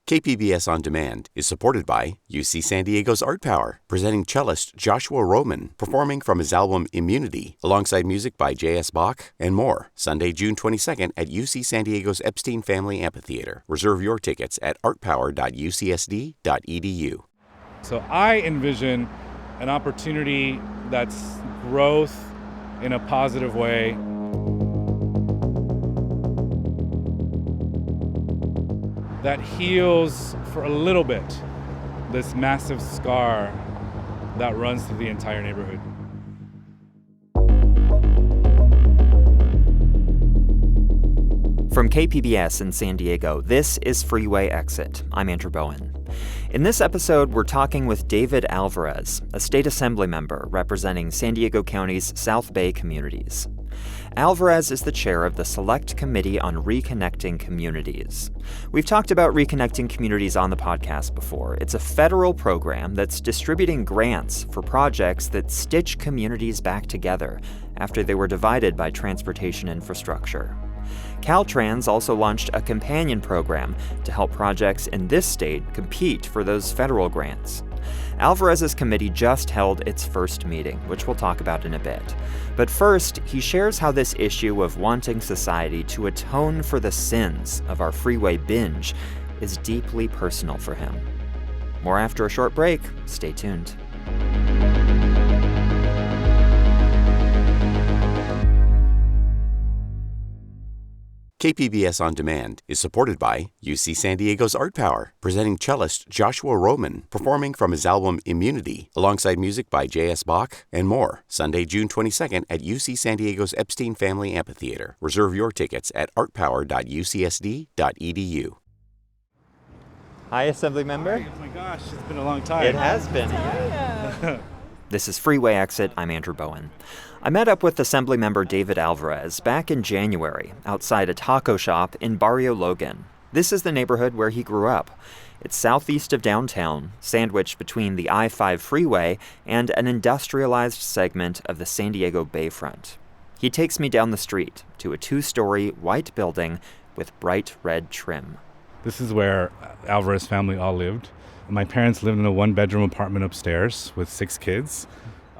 KPBS On Demand is supported by UC San Diego's Art Power, presenting cellist Joshua Roman, performing from his album Immunity, alongside music by J.S. Bach and more, Sunday, June 22nd at UC San Diego's Epstein Family Amphitheater. Reserve your tickets at artpower.ucsd.edu. So I envision an opportunity that's growth in a positive way. That heals for a little bit this massive scar that runs through the entire neighborhood. From KPBS in San Diego, this is Freeway Exit. I'm Andrew Bowen. In this episode, we're talking with David Alvarez, a state assembly member representing San Diego County's South Bay communities. Alvarez is the chair of the Select Committee on Reconnecting Communities. We've talked about Reconnecting Communities on the podcast before. It's a federal program that's distributing grants for projects that stitch communities back together after they were divided by transportation infrastructure. Caltrans also launched a companion program to help projects in this state compete for those federal grants. Alvarez's committee just held its first meeting, which we'll talk about in a bit. But first, he shares how this issue of wanting society to atone for the sins of our freeway binge is deeply personal for him. More after a short break. Stay tuned. KPBS On Demand is supported by UC San Diego's Art Power, presenting cellist Joshua Roman, performing from his album Immunity, alongside music by J.S. Bach and more, Sunday, June 22nd at UC San Diego's Epstein Family Amphitheater. Reserve your tickets at artpower.ucsd.edu. Hi, Assemblymember. Oh my gosh, it's been a long time. It has been. Yeah. This is Freeway Exit. I'm Andrew Bowen. I met up with Assemblymember David Alvarez back in January outside a taco shop in Barrio, Logan. This is the neighborhood where he grew up. It's southeast of downtown, sandwiched between the I-5 freeway and an industrialized segment of the San Diego Bayfront. He takes me down the street to a 2-story white building with bright red trim. This is where Alvarez family all lived. My parents lived in a 1-bedroom apartment upstairs with 6 kids.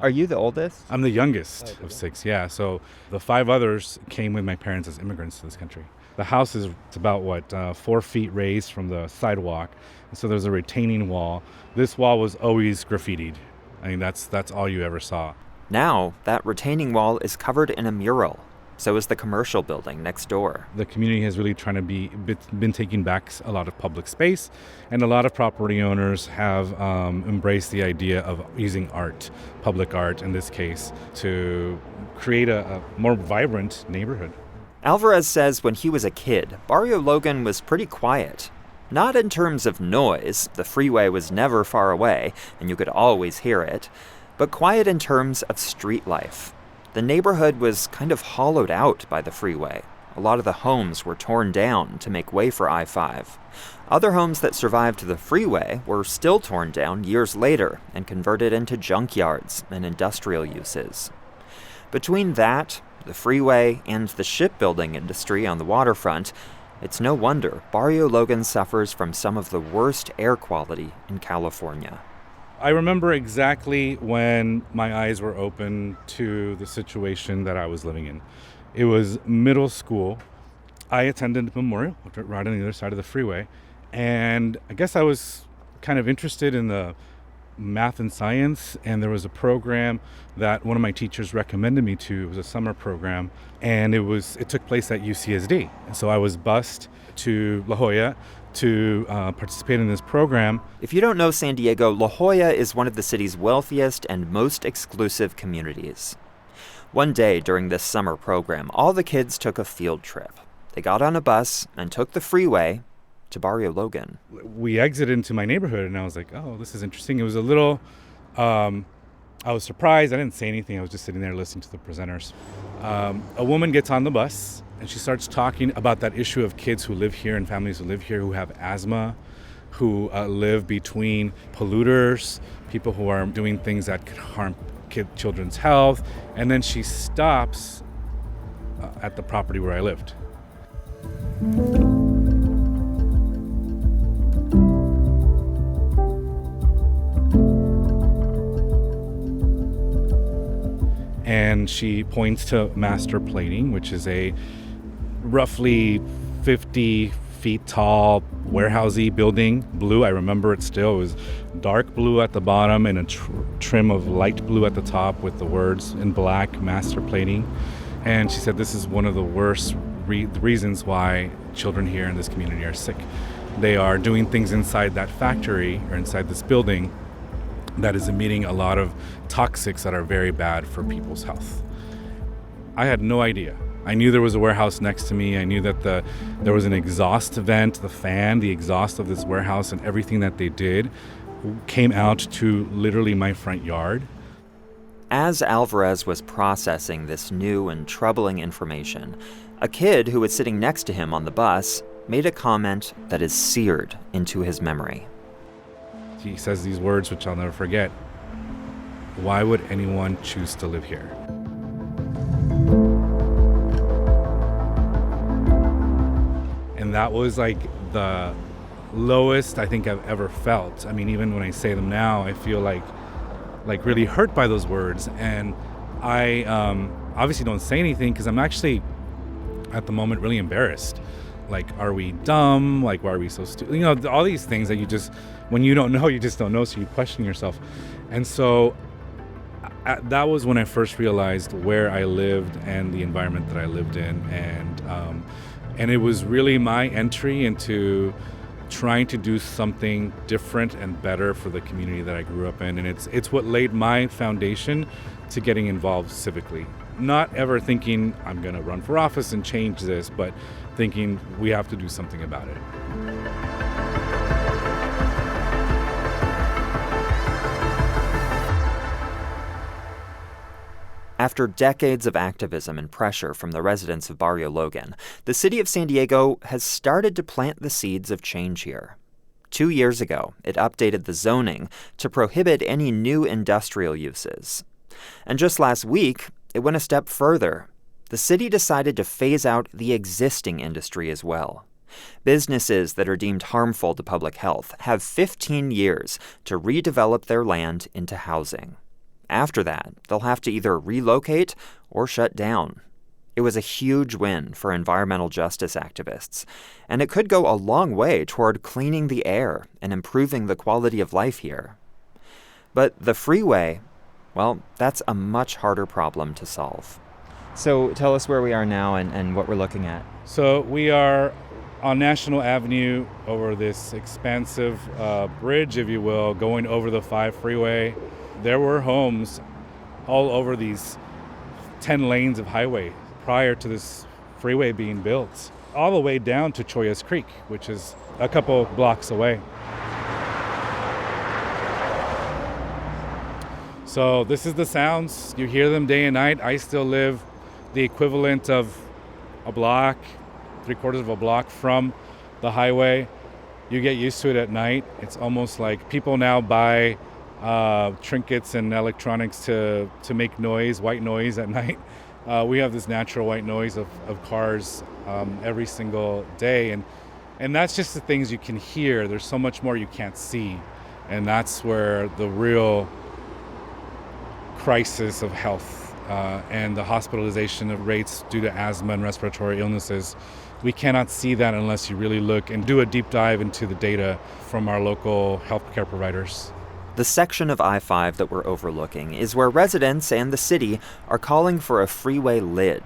Are you the oldest? I'm the youngest of 6, yeah. So the 5 others came with my parents as immigrants to this country. The house is about, 4 feet raised from the sidewalk. And so there's a retaining wall. This wall was always graffitied. I mean, that's all you ever saw. Now, that retaining wall is covered in a mural. So is the commercial building next door. The community has really been taking back a lot of public space, and a lot of property owners have embraced the idea of using art, public art in this case, to create a more vibrant neighborhood. Alvarez says when he was a kid, Barrio Logan was pretty quiet. Not in terms of noise, the freeway was never far away, and you could always hear it, but quiet in terms of street life. The neighborhood was kind of hollowed out by the freeway. A lot of the homes were torn down to make way for I-5. Other homes that survived the freeway were still torn down years later and converted into junkyards and industrial uses. Between that, the freeway, and the shipbuilding industry on the waterfront, it's no wonder Barrio Logan suffers from some of the worst air quality in California. I remember exactly when my eyes were open to the situation that I was living in. It was middle school. I attended Memorial, right on the other side of the freeway. And I guess I was kind of interested in the math and science. And there was a program that one of my teachers recommended me to. It was a summer program. And it took place at UCSD. And so I was bused to La Jolla to participate in this program. If you don't know San Diego, La Jolla is one of the city's wealthiest and most exclusive communities. One day during this summer program, all the kids took a field trip. They got on a bus and took the freeway to Barrio Logan. We exited into my neighborhood, and I was like, oh, this is interesting. It was a little, I was surprised. I didn't say anything. I was just sitting there listening to the presenters. A woman gets on the bus, and she starts talking about that issue of kids who live here and families who live here who have asthma, who live between polluters, people who are doing things that could harm children's health. And then she stops at the property where I lived. and she points to master plating, which is a roughly 50 feet tall warehousey building, blue. I remember it still. It was dark blue at the bottom and a trim of light blue at the top with the words in black, master plating. And she said this is one of the worst reasons why children here in this community are sick. They are doing things inside that factory or inside this building that is emitting a lot of toxics that are very bad for people's health. I had no idea. I knew there was a warehouse next to me. I knew that there was an exhaust vent, the exhaust of this warehouse, and everything that they did came out to literally my front yard. As Alvarez was processing this new and troubling information, a kid who was sitting next to him on the bus made a comment that is seared into his memory. He says these words, which I'll never forget. Why would anyone choose to live here? And that was like the lowest I think I've ever felt. I mean, even when I say them now, I feel like really hurt by those words. And I obviously don't say anything because I'm actually at the moment really embarrassed. Like, are we dumb? Like, why are we so stupid? You know, all these things that you just, when you don't know, you just don't know, so you question yourself. And so that was when I first realized where I lived and the environment that I lived in. And it was really my entry into trying to do something different and better for the community that I grew up in. And it's what laid my foundation to getting involved civically. Not ever thinking I'm going to run for office and change this, but thinking we have to do something about it. After decades of activism and pressure from the residents of Barrio Logan, the city of San Diego has started to plant the seeds of change here. 2 years ago, it updated the zoning to prohibit any new industrial uses. And just last week, it went a step further. The city decided to phase out the existing industry as well. Businesses that are deemed harmful to public health have 15 years to redevelop their land into housing. After that, they'll have to either relocate or shut down. It was a huge win for environmental justice activists, and it could go a long way toward cleaning the air and improving the quality of life here. But the freeway, well, that's a much harder problem to solve. So tell us where we are now and what we're looking at. So we are on National Avenue over this expansive bridge, if you will, going over the 5 freeway. There were homes all over these 10 lanes of highway prior to this freeway being built, all the way down to Choyas Creek, which is a couple blocks away. So this is the sounds. You hear them day and night. I still live the equivalent of a block, 3/4 of a block from the highway. You get used to it at night. It's almost like people now buy trinkets and electronics to make noise, white noise at night. We have this natural white noise of cars every single day. And that's just the things you can hear. There's so much more you can't see. And that's where the real crisis of health and the hospitalization of rates due to asthma and respiratory illnesses. We cannot see that unless you really look and do a deep dive into the data from our local healthcare providers. The section of I-5 that we're overlooking is where residents and the city are calling for a freeway lid.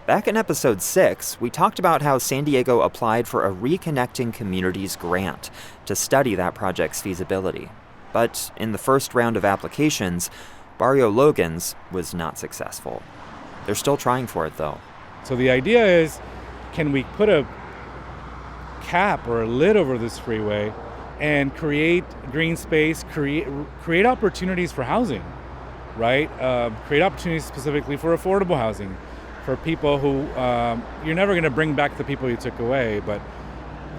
Back in episode 6, we talked about how San Diego applied for a Reconnecting Communities grant to study that project's feasibility. But in the first round of applications, Barrio Logan's was not successful. They're still trying for it, though. So the idea is, can we put a cap or a lid over this freeway and create green space, create opportunities for housing, right? Create opportunities specifically for affordable housing, for people who, you're never gonna bring back the people you took away, but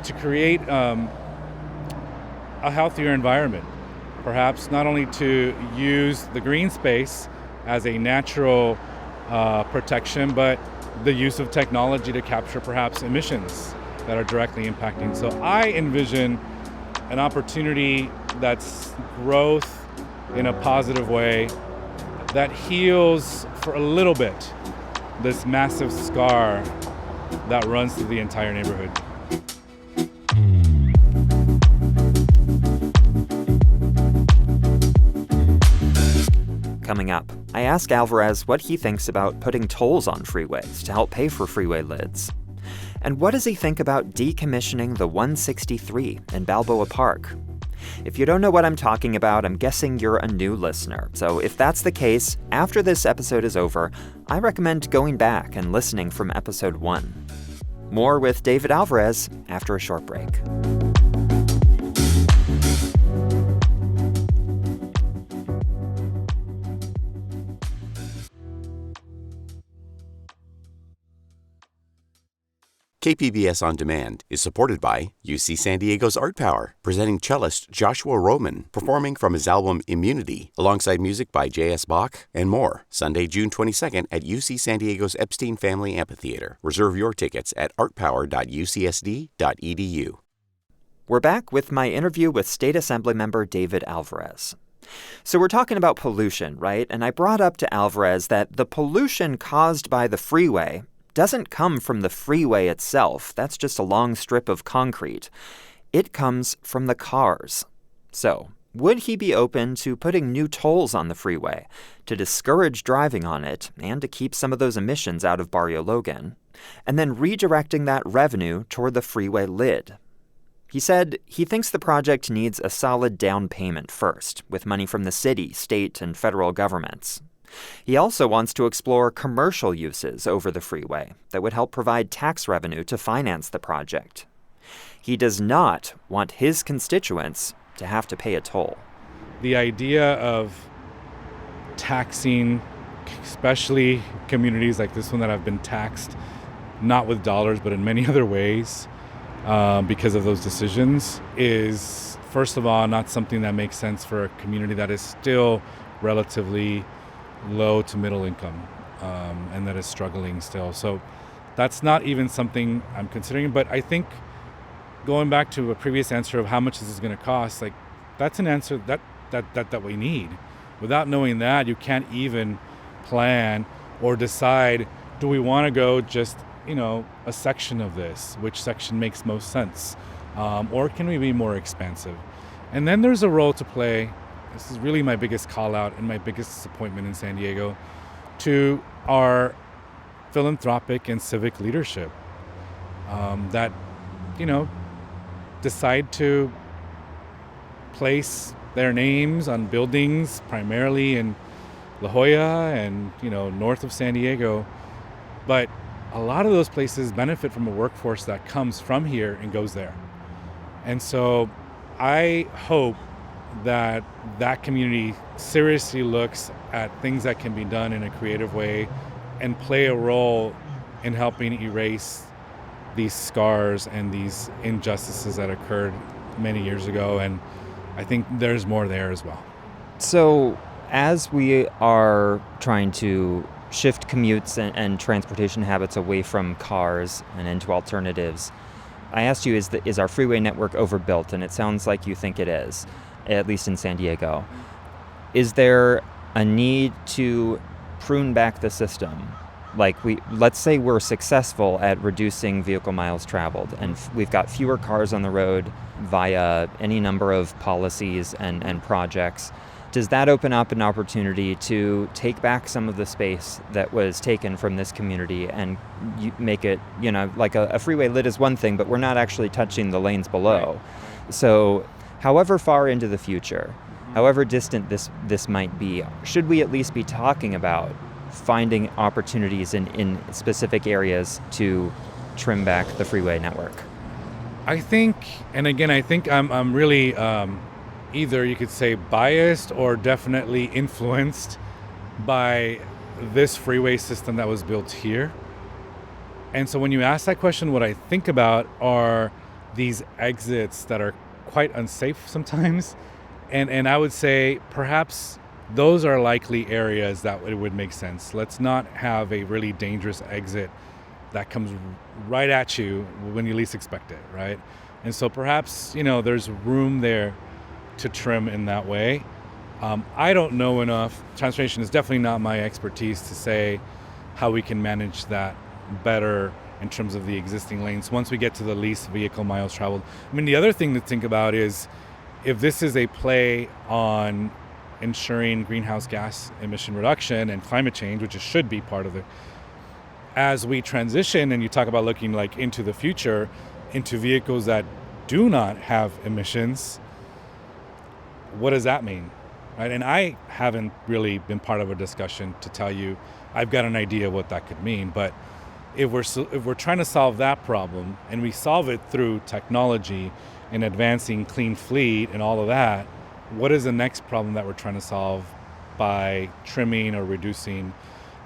to create a healthier environment. Perhaps not only to use the green space as a natural protection, but the use of technology to capture perhaps emissions that are directly impacting. So I envision an opportunity that's growth in a positive way that heals for a little bit this massive scar that runs through the entire neighborhood. Coming up, I ask Alvarez what he thinks about putting tolls on freeways to help pay for freeway lids. And what does he think about decommissioning the 163 in Balboa Park? If you don't know what I'm talking about, I'm guessing you're a new listener. So if that's the case, after this episode is over, I recommend going back and listening from episode 1. More with David Alvarez after a short break. KPBS On Demand is supported by UC San Diego's Art Power, presenting cellist Joshua Roman, performing from his album Immunity, alongside music by J.S. Bach and more, Sunday, June 22nd at UC San Diego's Epstein Family Amphitheater. Reserve your tickets at artpower.ucsd.edu. We're back with my interview with State Assemblymember David Alvarez. So we're talking about pollution, right? And I brought up to Alvarez that the pollution caused by the freeway doesn't come from the freeway itself. That's just a long strip of concrete. It comes from the cars. So, would he be open to putting new tolls on the freeway to discourage driving on it and to keep some of those emissions out of Barrio Logan, and then redirecting that revenue toward the freeway lid? He said he thinks the project needs a solid down payment first, with money from the city, state, and federal governments. He also wants to explore commercial uses over the freeway that would help provide tax revenue to finance the project. He does not want his constituents to have to pay a toll. The idea of taxing, especially communities like this one that have been taxed, not with dollars, but in many other ways, because of those decisions, is, first of all, not something that makes sense for a community that is still relatively low to middle income, and that is struggling still. So that's not even something I'm considering. But I think going back to a previous answer of how much this is going to cost, like, that's an answer that we need. Without knowing that, you can't even plan or decide, do we want to go just, a section of this? Which section makes most sense? Or can we be more expansive? And then there's a role to play. This is really my biggest call out and my biggest disappointment in San Diego, to our philanthropic and civic leadership that, decide to place their names on buildings primarily in La Jolla and, north of San Diego. But a lot of those places benefit from a workforce that comes from here and goes there. And so I hope that community seriously looks at things that can be done in a creative way and play a role in helping erase these scars and these injustices that occurred many years ago. And I think there's more there as well. So as we are trying to shift commutes and transportation habits away from cars and into alternatives, I asked you, is our freeway network overbuilt? And it sounds like you think it is, at least in San Diego. Is there a need to prune back the system? Like, let's say we're successful at reducing vehicle miles traveled, and we've got fewer cars on the road via any number of policies and projects. Does that open up an opportunity to take back some of the space that was taken from this community and make it, like a freeway lid is one thing, but we're not actually touching the lanes below. Right. So however far into the future, however distant this might be, should we at least be talking about finding opportunities in specific areas to trim back the freeway network? I think I'm really either you could say biased or definitely influenced by this freeway system that was built here. And so when you ask that question, what I think about are these exits that are quite unsafe sometimes. And I would say perhaps those are likely areas that it would make sense. Let's not have a really dangerous exit that comes right at you when you least expect it, right? And so perhaps, there's room there to trim in that way. I don't know enough. Transportation is definitely not my expertise to say how we can manage that better in terms of the existing lanes once we get to the least vehicle miles traveled. I mean, the other thing to think about is if this is a play on ensuring greenhouse gas emission reduction and climate change, which it should be part of it, as we transition and you talk about looking like into the future, into vehicles that do not have emissions, what does that mean? Right? And I haven't really been part of a discussion to tell you I've got an idea what that could mean. But if we're trying to solve that problem and we solve it through technology and advancing clean fleet and all of that, what is the next problem that we're trying to solve by trimming or reducing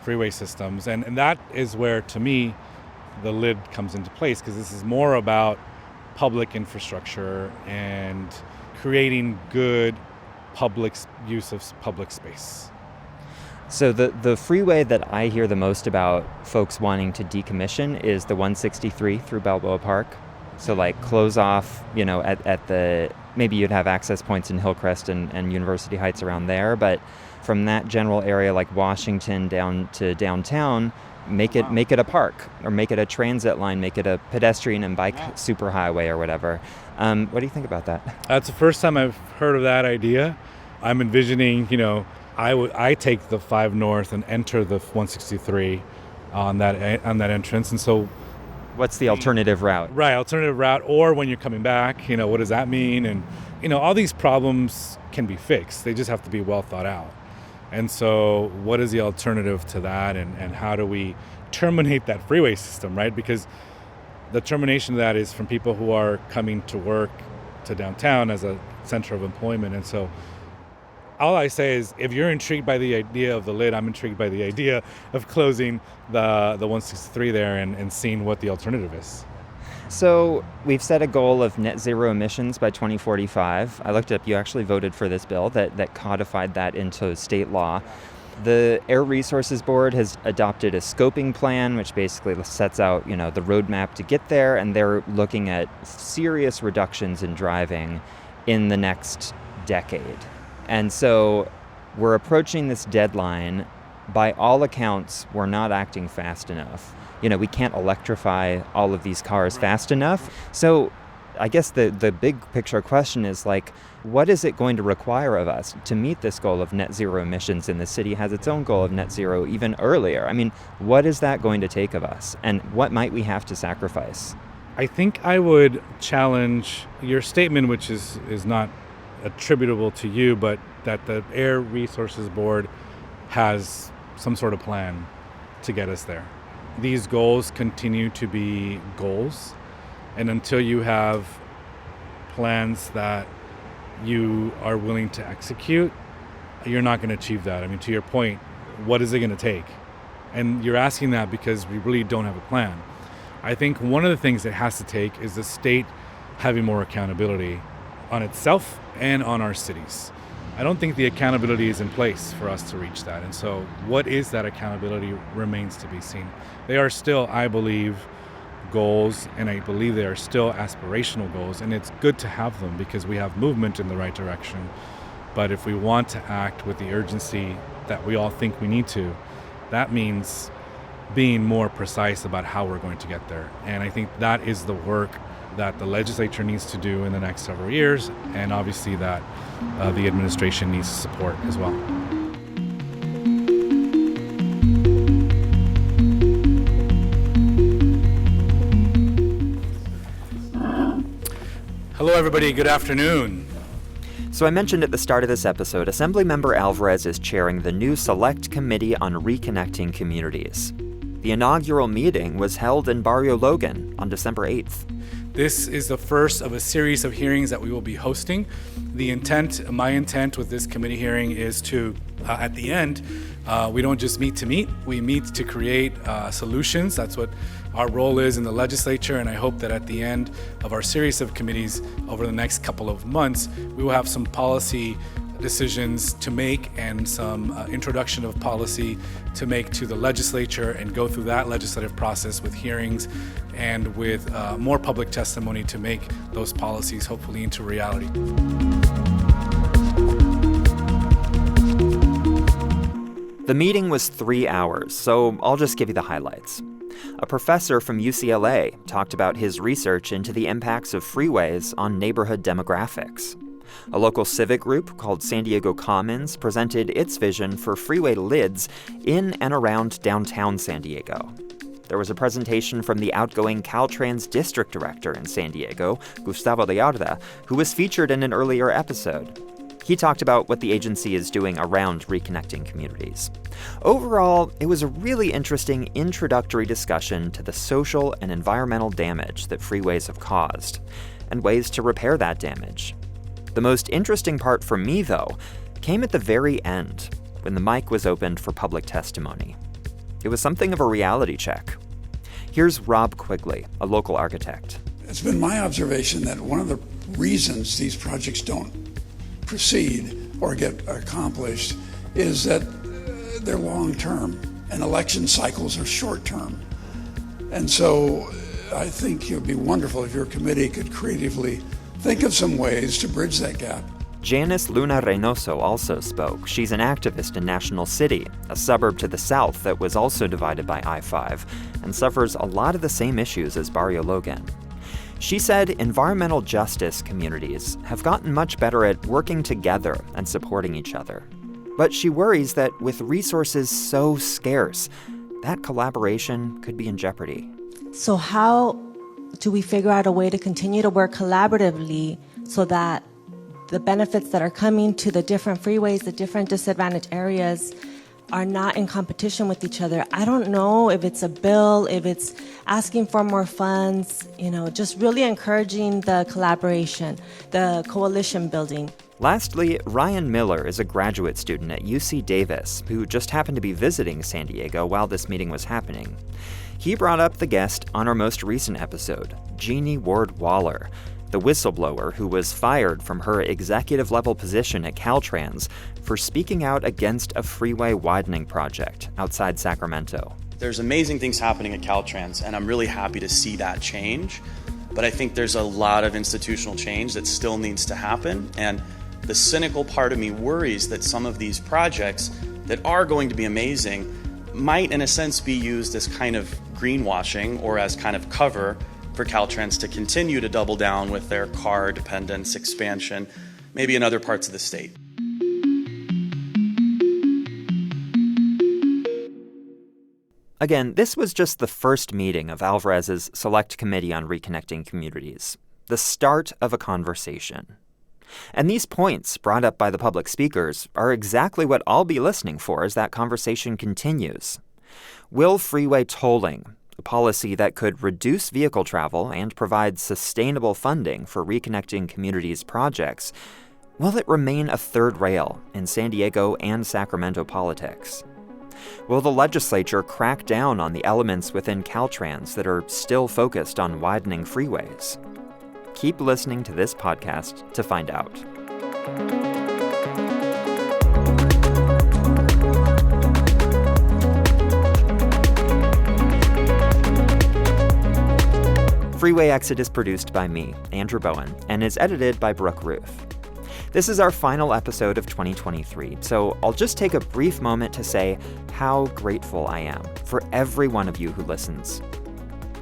freeway systems? And that is where, to me, the lid comes into place, because this is more about public infrastructure and creating good public use of public space. So the freeway that I hear the most about folks wanting to decommission is the 163 through Balboa Park. So like close off, at the, maybe you'd have access points in Hillcrest and University Heights around there, but from that general area like Washington down to downtown, make it a park, or make it a transit line, make it a pedestrian and bike superhighway or whatever. What do you think about that? That's the first time I've heard of that idea. I'm envisioning, I take the 5 North and enter the 163 on that entrance, and so what's the alternative route? Right, alternative route, or when you're coming back, what does that mean? And all these problems can be fixed. They just have to be well thought out. And so what is the alternative to that, and how do we terminate that freeway system, right? Because the termination of that is from people who are coming to work to downtown as a center of employment. And so all I say is, if you're intrigued by the idea of the lid, I'm intrigued by the idea of closing the 163 there and seeing what the alternative is. So we've set a goal of net zero emissions by 2045. I looked up, you actually voted for this bill that codified that into state law. The Air Resources Board has adopted a scoping plan, which basically sets out, the roadmap to get there, and they're looking at serious reductions in driving in the next decade. And so we're approaching this deadline. By all accounts, we're not acting fast enough. We can't electrify all of these cars fast enough. So I guess the big picture question is what is it going to require of us to meet this goal of net zero emissions? And the city has its own goal of net zero even earlier. I mean, what is that going to take of us? And what might we have to sacrifice? I think I would challenge your statement, which is not attributable to you, but that the Air Resources Board has some sort of plan to get us there. These goals continue to be goals, and until you have plans that you are willing to execute, you're not going to achieve that. I mean, to your point, what is it going to take? And you're asking that because we really don't have a plan. I think one of the things it has to take is the state having more accountability on itself and on our cities. I don't think the accountability is in place for us to reach that. And so what is that accountability remains to be seen. They are still, I believe, goals, and I believe they are still aspirational goals. And it's good to have them because we have movement in the right direction. But if we want to act with the urgency that we all think we need to, that means being more precise about how we're going to get there. And I think that is the work that the legislature needs to do in the next several years, and obviously that the administration needs to support as well. Hello, everybody. Good afternoon. So I mentioned at the start of this episode, Assemblymember Alvarez is chairing the new Select Committee on Reconnecting Communities. The inaugural meeting was held in Barrio, Logan on December 8th. This is the first of a series of hearings that we will be hosting. My intent with this committee hearing is to, at the end, we don't just meet to meet, we meet to create solutions. That's what our role is in the legislature, and I hope that at the end of our series of committees over the next couple of months, we will have some policy decisions to make and some introduction of policy to make to the legislature, and go through that legislative process with hearings and with more public testimony to make those policies hopefully into reality. The meeting was 3 hours, so I'll just give you the highlights. A professor from UCLA talked about his research into the impacts of freeways on neighborhood demographics. A local civic group called San Diego Commons presented its vision for freeway lids in and around downtown San Diego. There was a presentation from the outgoing Caltrans district director in San Diego, Gustavo Learda, who was featured in an earlier episode. He talked about what the agency is doing around reconnecting communities. Overall, it was a really interesting introductory discussion to the social and environmental damage that freeways have caused, and ways to repair that damage. The most interesting part for me, though, came at the very end, when the mic was opened for public testimony. It was something of a reality check. Here's Rob Quigley, a local architect. It's been my observation that one of the reasons these projects don't proceed or get accomplished is that they're long-term and election cycles are short-term. And so I think it would be wonderful if your committee could creatively think of some ways to bridge that gap. Janice Luna Reynoso also spoke. She's an activist in National City, a suburb to the south that was also divided by I-5 and suffers a lot of the same issues as Barrio Logan. She said environmental justice communities have gotten much better at working together and supporting each other. But she worries that with resources so scarce, that collaboration could be in jeopardy. So how do we figure out a way to continue to work collaboratively so that the benefits that are coming to the different freeways, the different disadvantaged areas, are not in competition with each other? I don't know if it's a bill, if it's asking for more funds, just really encouraging the collaboration, the coalition building. Lastly, Ryan Miller is a graduate student at UC Davis who just happened to be visiting San Diego while this meeting was happening. He brought up the guest on our most recent episode, Jeannie Ward Waller, the whistleblower who was fired from her executive-level position at Caltrans for speaking out against a freeway widening project outside Sacramento. There's amazing things happening at Caltrans, and I'm really happy to see that change. But I think there's a lot of institutional change that still needs to happen, and the cynical part of me worries that some of these projects that are going to be amazing might, in a sense, be used as kind of greenwashing or as kind of cover for Caltrans to continue to double down with their car dependence expansion, maybe in other parts of the state. Again, this was just the first meeting of Alvarez's Select Committee on Reconnecting Communities, the start of a conversation. And these points brought up by the public speakers are exactly what I'll be listening for as that conversation continues. Will freeway tolling, a policy that could reduce vehicle travel and provide sustainable funding for reconnecting communities' projects, will it remain a third rail in San Diego and Sacramento politics? Will the legislature crack down on the elements within Caltrans that are still focused on widening freeways? Keep listening to this podcast to find out. Freeway Exit is produced by me, Andrew Bowen, and is edited by Brooke Ruth. This is our final episode of 2023, so I'll just take a brief moment to say how grateful I am for every one of you who listens.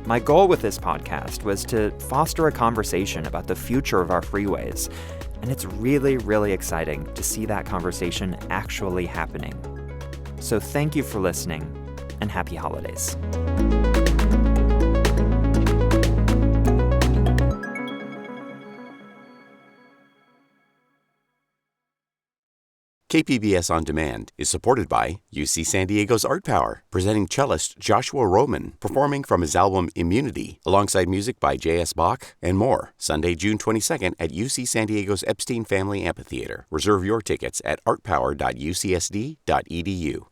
My goal with this podcast was to foster a conversation about the future of our freeways, and it's really, really exciting to see that conversation actually happening. So thank you for listening, and happy holidays. KPBS On Demand is supported by UC San Diego's Art Power, presenting cellist Joshua Roman, performing from his album Immunity, alongside music by J.S. Bach and more, Sunday, June 22nd at UC San Diego's Epstein Family Amphitheater. Reserve your tickets at artpower.ucsd.edu.